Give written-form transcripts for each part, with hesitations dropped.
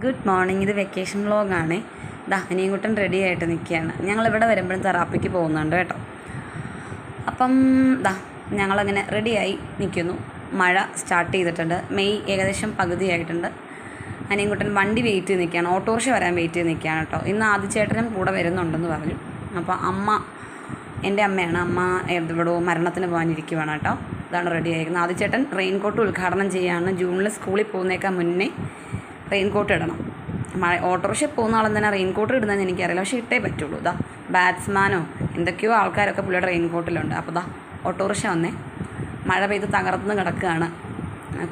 Good morning. ഇത് vacation വ്ളോഗാണ്. അനിയൻകുട്ടൻ ready ആയിട്ട് നിൽക്കുകയാണ്. ഞങ്ങളിവിടെ വരുമ്പോഴും തെറാപ്പിക്ക് പോകുന്നുണ്ട് കേട്ടോ. അപ്പം ഞങ്ങളങ്ങനെ റെഡിയായി നിൽക്കുന്നു. മഴ സ്റ്റാർട്ട് ചെയ്തിട്ടുണ്ട്. മെയ് ഏകദേശം പകുതിയായിട്ടുണ്ട്. അനിയൻകുട്ടൻ വണ്ടി വെയിറ്റ് ചെയ്ത് നിൽക്കുകയാണ്. ഓട്ടോറിക്ഷ വരാൻ വെയിറ്റ് ചെയ്ത് നിൽക്കുകയാണ് കേട്ടോ. ഇന്ന് ആദിച്ചേട്ടനും കൂടെ വരുന്നുണ്ടെന്ന് പറഞ്ഞു. അപ്പോൾ എൻ്റെ അമ്മയാണ്. അമ്മ ഇവിടെ മരണത്തിന് പോകാനിരിക്കുവാണ് കേട്ടോ. ഇതാണ് റെഡി ആയിരിക്കുന്നത്. ആദിച്ചേട്ടൻ റെയിൻകോട്ട് ഉദ്ഘാടനം ചെയ്യുകയാണ്. ജൂണിൽ സ്കൂളിൽ പോകുന്നേക്കാൾ മുന്നേ റെയിൻകോട്ട് ഇടണം. ഓട്ടോറിക്ഷ പോകുന്ന ആളെന്തിനാ റെയിൻകോട്ട് ഇടുന്നതെന്ന് എനിക്കറിയില്ല, പക്ഷേ ഇട്ടേ പറ്റുള്ളൂ. ബാറ്റ്സ്മാനോ എന്തൊക്കെയോ ആൾക്കാരൊക്കെ പുള്ളിയുടെ റെയിൻകോട്ടിലുണ്ട്. അപ്പോൾ ഓട്ടോറിക്ഷ വന്നേ. മഴ പെയ്ത് തകർന്ന് കിടക്കുകയാണ്.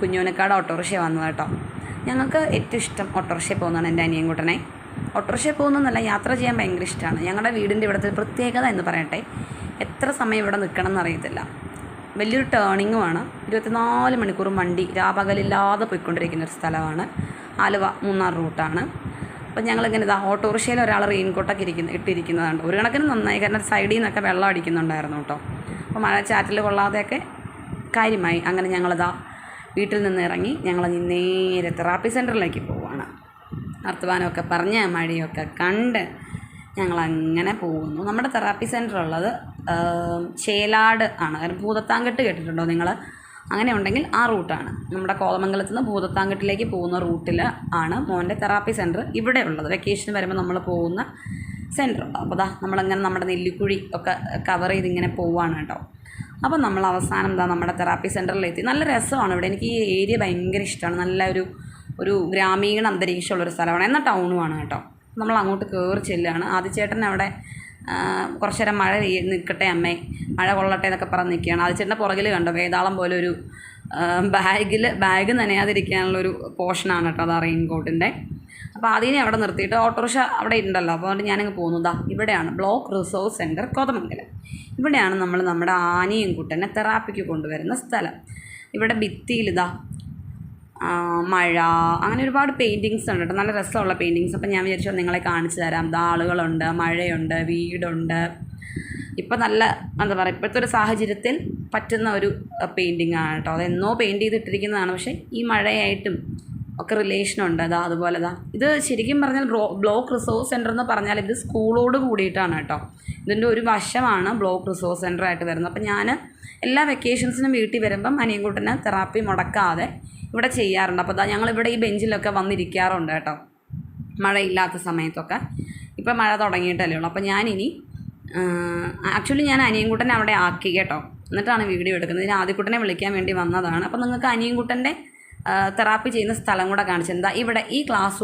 കുഞ്ഞോനക്കാട് ഓട്ടോറിക്ഷ വന്നത് കേട്ടോ. ഞങ്ങൾക്ക് ഏറ്റവും ഇഷ്ടം ഓട്ടോറിക്ഷയിൽ പോകുന്നതാണ് എൻ്റെ അനിയൻകുട്ടനെ. ഓട്ടോറിക്ഷയിൽ പോകുന്നതെന്നല്ല, യാത്ര ചെയ്യാൻ ഭയങ്കര ഇഷ്ടമാണ്. ഞങ്ങളുടെ വീടിൻ്റെ ഇവിടുത്തെ പ്രത്യേകത എന്ന് പറയട്ടെ, എത്ര സമയം ഇവിടെ നിൽക്കണം എന്നറിയത്തില്ല. വലിയൊരു ടേണിങ്ങുമാണ്. 24 മണിക്കൂറും വണ്ടി രാപകലില്ലാതെ പോയിക്കൊണ്ടിരിക്കുന്ന ഒരു സ്ഥലമാണ്. ആലുവ മൂന്നാർ റൂട്ടാണ്. അപ്പോൾ ഞങ്ങളിങ്ങനെ ഓട്ടോറിക്ഷയിൽ ഒരാൾ റെയിൻകോട്ടൊക്കെ ഇട്ടിരിക്കുന്നതാണ്. ഒരു കണക്കിന് നന്നായി, കാരണം സൈഡിൽ നിന്നൊക്കെ വെള്ളം അടിക്കുന്നുണ്ടായിരുന്നു കേട്ടോ. അപ്പോൾ മഴ ചാറ്റിൽ കൊള്ളാതെയൊക്കെ കാര്യമായി. അങ്ങനെ വീട്ടിൽ നിന്ന് ഇറങ്ങി ഞങ്ങൾ നേരെ തെറാപ്പി സെൻറ്ററിലേക്ക് പോവുകയാണ്. വർത്തമാനമൊക്കെ പറഞ്ഞ് മഴയൊക്കെ കണ്ട് ഞങ്ങളങ്ങനെ പോകുന്നു. നമ്മുടെ തെറാപ്പി സെൻറ്റർ ഉള്ളത് ചേലാട് ആണ്. കാരണം ഭൂതത്താങ്കെട്ട് കേട്ടിട്ടുണ്ടോ നിങ്ങൾ? അങ്ങനെ ഉണ്ടെങ്കിൽ ആ റൂട്ടാണ്. നമ്മുടെ കോതമംഗലത്ത് നിന്ന് ഭൂതത്താങ്കെട്ടിലേക്ക് പോകുന്ന റൂട്ടിൽ ആണ് മോൻ്റെ തെറാപ്പി സെൻറ്റർ ഇവിടെ ഉള്ളത്. വെക്കേഷന് വരുമ്പോൾ നമ്മൾ പോകുന്ന സെൻറ്റർ ഉണ്ട്. അപ്പോൾ നമ്മളങ്ങനെ നമ്മുടെ നെല്ലിക്കുഴി ഒക്കെ കവർ ചെയ്ത് ഇങ്ങനെ പോവുകയാണ് കേട്ടോ. അപ്പോൾ നമ്മൾ അവസാനം നമ്മുടെ തെറാപ്പി സെൻറ്ററിലെത്തി. നല്ല രസമാണ് ഇവിടെ. എനിക്ക് ഈ ഏരിയ ഭയങ്കര ഇഷ്ടമാണ്. നല്ല ഒരു ഗ്രാമീണ അന്തരീക്ഷമുള്ളൊരു സ്ഥലമാണ്, എന്നാൽ ടൗണുമാണ് കേട്ടോ. നമ്മൾ അങ്ങോട്ട് കയറി ചെല്ലുകയാണ്. ആദിച്ചേട്ടൻ അവിടെ കുറച്ച് നേരം മഴ നിൽക്കട്ടെ അമ്മേ, മഴ കൊള്ളട്ടെ എന്നൊക്കെ പറഞ്ഞ് നിൽക്കുകയാണ്. ആദിച്ചേട്ടൻ്റെ പുറകിൽ കണ്ടോ വേതാളം പോലെ ഒരു ബാഗ് നനയാതിരിക്കാനുള്ളൊരു പോർഷനാണ് കേട്ടോ അത് റെയിൻകോട്ടിൻ്റെ. അപ്പോൾ അതിനെ അവിടെ നിർത്തിയിട്ട് ഓട്ടോറിക്ഷ അവിടെ ഉണ്ടല്ലോ. അപ്പോൾ അതുകൊണ്ട് ഞാനങ്ങ് പോകുന്നു. ഇവിടെയാണ് ബ്ലോക്ക് റിസോഴ്സ് സെൻറ്റർ കോതമംഗലം. ഇവിടെയാണ് നമ്മൾ നമ്മുടെ ആനിയൻകുട്ടനെ തെറാപ്പിക്ക് കൊണ്ടുവരുന്ന സ്ഥലം. ഇവിടെ ഭിത്തിയിൽ മഴ അങ്ങനെ ഒരുപാട് പെയിൻറ്റിങ്സ് ഉണ്ട് കേട്ടോ. നല്ല രസമുള്ള പെയിൻറ്റിങ്സ്. അപ്പം ഞാൻ വിചാരിച്ചു നിങ്ങളെ കാണിച്ചു തരാം. ആളുകളുണ്ട്, മഴയുണ്ട്, വീടുണ്ട്. ഇപ്പം നല്ല എന്താ പറയുക, ഇപ്പോഴത്തെ ഒരു സാഹചര്യത്തിൽ പറ്റുന്ന ഒരു പെയിൻറ്റിങ് ആണ് കേട്ടോ. അതെന്നോ പെയിൻറ്റ് ചെയ്തിട്ടിരിക്കുന്നതാണ്, പക്ഷേ ഈ മഴയായിട്ടും ഒക്കെ റിലേഷനുണ്ട്. അതുപോലെ ഇത് ശരിക്കും പറഞ്ഞാൽ ബ്ലോക്ക് റിസോഴ്സ് സെൻറ്റർ എന്ന് പറഞ്ഞാൽ ഇത് സ്കൂളോട് കൂടിയിട്ടാണ് കേട്ടോ. ഇതിൻ്റെ ഒരു വശമാണ് ബ്ലോക്ക് റിസോഴ്സ് സെൻറ്റർ ആയിട്ട് വരുന്നത്. അപ്പം ഞാൻ എല്ലാ വെക്കേഷൻസിനും വീട്ടിൽ വരുമ്പം അനിയൻകുട്ടന് തെറാപ്പി മുടക്കാതെ ഇവിടെ ചെയ്യാറുണ്ട്. അപ്പോൾ ഞങ്ങളിവിടെ ഈ ബെഞ്ചിലൊക്കെ വന്നിരിക്കാറുണ്ട് കേട്ടോ, മഴയില്ലാത്ത സമയത്തൊക്കെ. ഇപ്പം മഴ തുടങ്ങിയിട്ടല്ലേ ഉള്ളൂ. അപ്പോൾ ഞാനിനി ആക്ച്വലി ഞാൻ അനിയൻകുട്ടനെ അവിടെ ആക്കി കേട്ടോ, എന്നിട്ടാണ് വീഡിയോ എടുക്കുന്നത്. ഇതിന് ആദ്യക്കുട്ടനെ വിളിക്കാൻ വേണ്ടി വന്നതാണ്. അപ്പോൾ നിങ്ങൾക്ക് അനിയൻകുട്ടൻ്റെ തെറാപ്പി ചെയ്യുന്ന സ്ഥലം കൂടെ കാണിച്ചത്. ഇവിടെ ഈ ക്ലാസ് റൂം